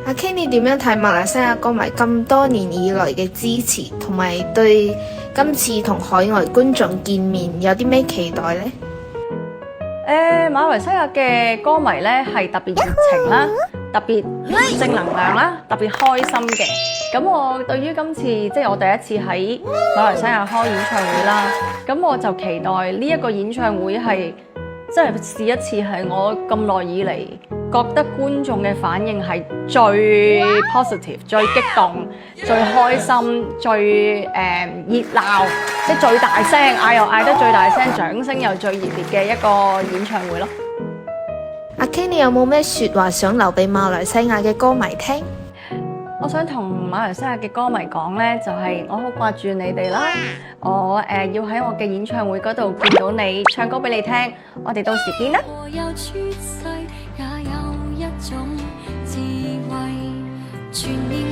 阿 Ken， 你點樣睇馬來西亞歌迷咁多年以來嘅支持，同埋對今次同海外觀眾見面有啲咩期待呢？馬來西亞嘅歌迷咧係特別熱情啦，特別正能量啦，特別開心嘅。咁我對於今次即係我第一次喺馬來西亞開演唱會啦，咁我就期待呢一個演唱會係即係試一次係我咁耐以嚟覺得觀眾嘅反應係最 positive、最激動、最開心、最熱鬧，即係最大聲嗌又嗌得最大聲，掌聲又最熱烈嘅一個演唱會咯。阿 Ken， 你有冇咩説話想留俾馬來西亞嘅歌迷聽？我想同馬來西亞嘅歌迷講呢，就係我好掛住你哋啦。我要喺我嘅演唱會嗰度見到你，唱歌俾你聽。我哋到時見啦。我有出世也有一種智慧，全面